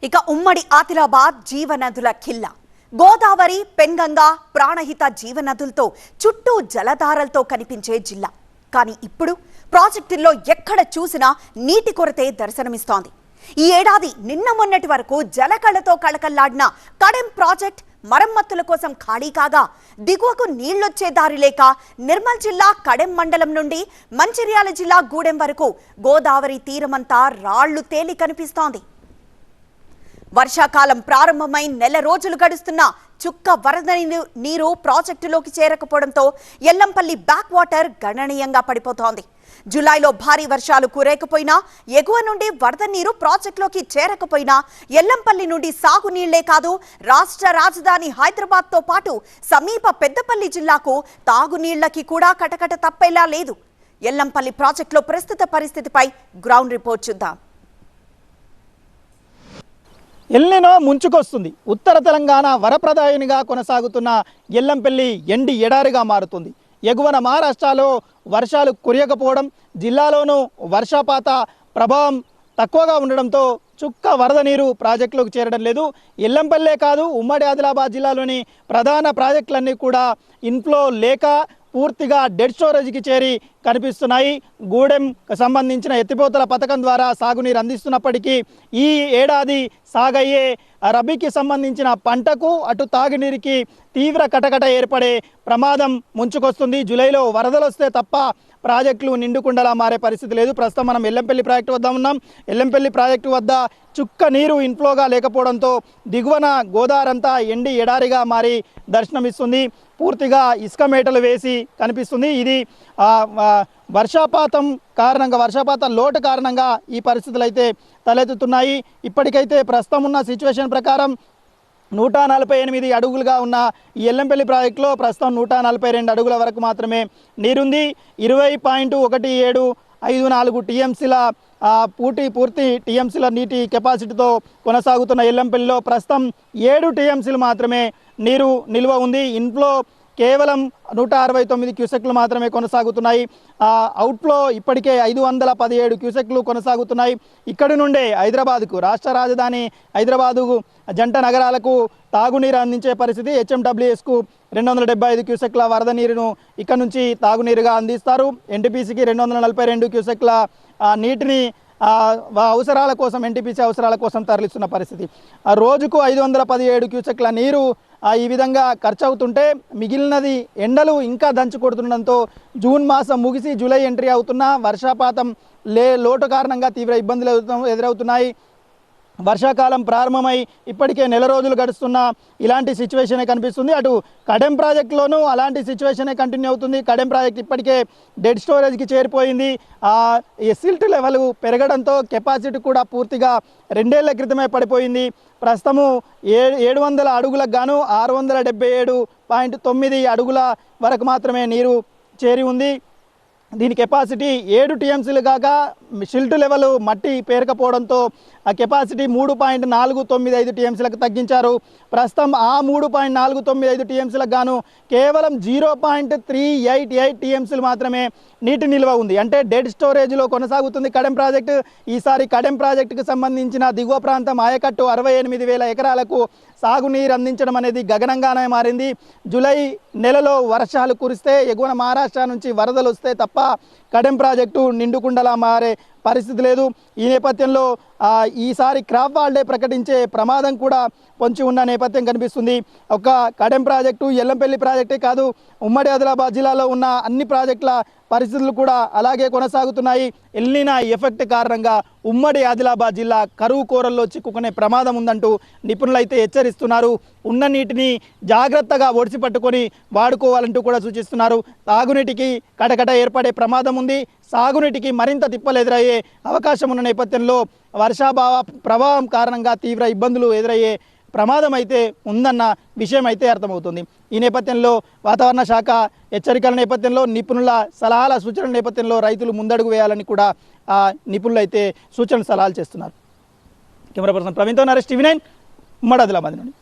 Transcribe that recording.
ఇక ఉమ్మడి ఆదిలాబాద్ జీవనదుల ఖిల్లా గోదావరి పెన్గంగా ప్రాణహిత జీవనదులతో చుట్టూ జలధారలతో కనిపించే జిల్లా. కానీ ఇప్పుడు ప్రాజెక్టుల్లో ఎక్కడ చూసినా నీటి కొరతే దర్శనమిస్తోంది. ఈ ఏడాది నిన్న మొన్నటి వరకు జలకళతో కళకళ్లాడిన కడెం ప్రాజెక్ట్ మరమ్మతుల కోసం ఖాళీ కాగా దిగువకు నీళ్లొచ్చే దారి లేక నిర్మల్ జిల్లా కడెం మండలం నుండి మంచిర్యాల జిల్లా గూడెం వరకు గోదావరి తీరమంతా రాళ్లు తేలి కనిపిస్తోంది. వర్షాకాలం ప్రారంభమై నెల రోజులు గడుస్తున్నా చుక్క వరద నీరు ప్రాజెక్టులోకి చేరకపోవడంతో ఎల్లంపల్లి బ్యాక్ వాటర్ గణనీయంగా పడిపోతోంది. జూలైలో భారీ వర్షాలు కురేకపోయినా ఎగువ నుండి వరద నీరు ప్రాజెక్టులోకి చేరకపోయినా ఎల్లంపల్లి నుండి సాగునీళ్లే కాదు రాష్ట్ర రాజధాని హైదరాబాద్తో పాటు సమీప పెద్దపల్లి జిల్లాకు తాగునీళ్లకి కూడా కటకట తప్పేలా లేదు. ఎల్లంపల్లి ప్రాజెక్టులో ప్రస్తుత పరిస్థితిపై గ్రౌండ్ రిపోర్ట్ చూద్దాం. ఎల్నినో ముంచుకొస్తుంది. ఉత్తర తెలంగాణ వరప్రదాయినిగా కొనసాగుతున్న ఎల్లంపల్లి ఎండి ఎడారిగా మారుతుంది. ఎగువన మహారాష్ట్రలో వర్షాలు కురియకపోవడం, జిల్లాలోనూ వర్షపాత ప్రభావం తక్కువగా ఉండడంతో చుక్క వరద నీరు ప్రాజెక్టులోకి చేరడం లేదు. ఎల్లంపల్లే కాదు ఉమ్మడి ఆదిలాబాద్ జిల్లాలోని ప్రధాన ప్రాజెక్టులన్నీ కూడా ఇన్ఫ్లో లేక పూర్తిగా డెడ్ స్టోరేజ్కి చేరి కనిపిస్తున్నాయి. గూడెం సంబంధించిన ఎత్తిపోతల పథకం ద్వారా సాగునీరు అందిస్తున్నప్పటికీ ఈ ఏడాది సాగయ్యే రబీకి సంబంధించిన పంటకు అటు తాగునీరుకి తీవ్ర కటకట ఏర్పడే ప్రమాదం ముంచుకొస్తుంది. జూలైలో వరదలు వస్తే తప్ప ప్రాజెక్టులు నిండుకుండలా మారే పరిస్థితి లేదు. ప్రస్తుతం మనం ఎల్లంపల్లి ప్రాజెక్టు వద్ద ఉన్నాం. ఎల్లంపల్లి ప్రాజెక్టు వద్ద చుక్క నీరు ఇన్ఫ్లోగా లేకపోవడంతో దిగువన గోదావరంతా ఎండి ఎడారిగా మారి దర్శనమిస్తుంది. పూర్తిగా ఇసుక మేటలు వేసి కనిపిస్తుంది. ఇది వర్షపాత లోటు కారణంగా ఈ పరిస్థితులు అయితే తలెత్తుతున్నాయి. ఇప్పటికైతే ప్రస్తుతం ఉన్న సిచ్యువేషన్ ప్రకారం 148 అడుగులుగా ఉన్న ఈ ఎల్లంపల్లి ప్రాజెక్టులో ప్రస్తుతం 142 అడుగుల వరకు మాత్రమే నీరుంది. 20.1754 టీఎంసీల పూర్తి టీఎంసీల నీటి కెపాసిటీతో కొనసాగుతున్న ఎల్లంపల్లిలో ప్రస్తుతం 7 టీఎంసీలు మాత్రమే నీరు నిల్వ ఉంది. ఇన్ఫ్లో కేవలం 169 క్యూసెక్లు మాత్రమే కొనసాగుతున్నాయి. అవుట్ఫ్లో ఇప్పటికే 517 క్యూసెక్లు కొనసాగుతున్నాయి. ఇక్కడి నుండే హైదరాబాద్కు, రాష్ట్ర రాజధాని హైదరాబాదుకు జంట నగరాలకు తాగునీరు అందించే పరిస్థితి. హెచ్ఎండబ్ల్యూఎస్కు 275 క్యూసెక్ల వరద నీరును ఇక్కడ నుంచి తాగునీరుగా అందిస్తారు. ఎన్టీపీసీకి 242 క్యూసెక్ల నీటిని అవసరాల కోసం ఎన్టీపీసీ అవసరాల కోసం తరలిస్తున్న పరిస్థితి. రోజుకు 517 క్యూసెక్ల నీరు ఈ విధంగా ఖర్చు అవుతుంటే మిగిలినది ఎండలు ఇంకా దంచు కొడుతుండడంతో జూన్ మాసం ముగిసి జూలై ఎంట్రీ అవుతున్న వర్షపాతం లోటు కారణంగా తీవ్ర ఇబ్బందులు ఎదురవుతున్నాయి. వర్షాకాలం ప్రారంభమై ఇప్పటికే నెల రోజులు గడుస్తున్న ఇలాంటి సిచ్యువేషనే కనిపిస్తుంది. అటు కడెం ప్రాజెక్టులోనూ అలాంటి సిచ్యువేషనే కంటిన్యూ అవుతుంది. కడెం ప్రాజెక్ట్ ఇప్పటికే డెడ్ స్టోరేజ్కి చేరిపోయింది. సిల్ట్ లెవెల్ పెరగడంతో కెపాసిటీ కూడా పూర్తిగా 2 ఏళ్ల క్రితమే పడిపోయింది. ప్రస్తుతము 700 అడుగులకు గాను 677.9 అడుగుల వరకు మాత్రమే నీరు చేరి ఉంది. దీని కెపాసిటీ 7 టీఎంసీలు కాక సిల్ట్ లెవెల్ మట్టి పేరకపోవడంతో ఆ కెపాసిటీ 3.495 టీఎంసీలకు తగ్గించారు. ప్రస్తుతం ఆ 3.495 టీఎంసీలకు గాను కేవలం 0.388 టీఎంసీలు మాత్రమే నీటి నిల్వ ఉంది. అంటే డెడ్ స్టోరేజ్లో కొనసాగుతుంది కడెం ప్రాజెక్టు. ఈసారి కడెం ప్రాజెక్టుకు సంబంధించిన దిగువ ప్రాంతం ఆయకట్టు 68,000 ఎకరాలకు సాగునీరు అందించడం అనేది గగనంగానే మారింది. జూలై నెలలో వర్షాలు కురిస్తే ఎగువన మహారాష్ట్ర నుంచి వరదలు వస్తే తప్ప కడెం ప్రాజెక్టు నిండుకుండలా మారే పరిస్థితి లేదు. ఈ నేపథ్యంలో ఈసారి క్రాప్ హాలిడే ప్రకటించే ప్రమాదం కూడా పొంచి ఉన్న నేపథ్యం కనిపిస్తుంది. ఒక కడెం ప్రాజెక్టు, ఎల్లంపల్లి ప్రాజెక్టే కాదు ఉమ్మడి ఆదిలాబాద్ జిల్లాలో ఉన్న అన్ని ప్రాజెక్టుల పరిస్థితులు కూడా అలాగే కొనసాగుతున్నాయి. ఎల్నినా ఎఫెక్ట్ కారణంగా ఉమ్మడి ఆదిలాబాద్ జిల్లా కరువు కోరల్లో చిక్కుకునే ప్రమాదం ఉందంటూ నిపుణులు అయితే హెచ్చరిస్తున్నారు. ఉన్న నీటిని జాగ్రత్తగా ఒడిసి పట్టుకొని వాడుకోవాలంటూ కూడా సూచిస్తున్నారు. తాగునీటికి కటకట ఏర్పడే ప్రమాదం ఉంది. సాగునీటికి మరింత తిప్పలు ఎదురయ్యే అవకాశం ఉన్న నేపథ్యంలో వర్షాభావ ప్రభావం కారణంగా తీవ్ర ఇబ్బందులు ఎదురయ్యే ప్రమాదం అయితే ఉందన్న విషయం అయితే అర్థమవుతుంది. ఈ నేపథ్యంలో వాతావరణ శాఖ హెచ్చరికల నేపథ్యంలో నిపుణుల సలహాల సూచనల నేపథ్యంలో రైతులు ముందడుగు వేయాలని కూడా నిపుణులు అయితే సూచనలు సలహాలు చేస్తున్నారు. కెమెరా పర్సన్ ప్రవీణ్తో నరేష్, టీవీ 9 ఉమ్మడి ఆదిలాబాద్ నుండి.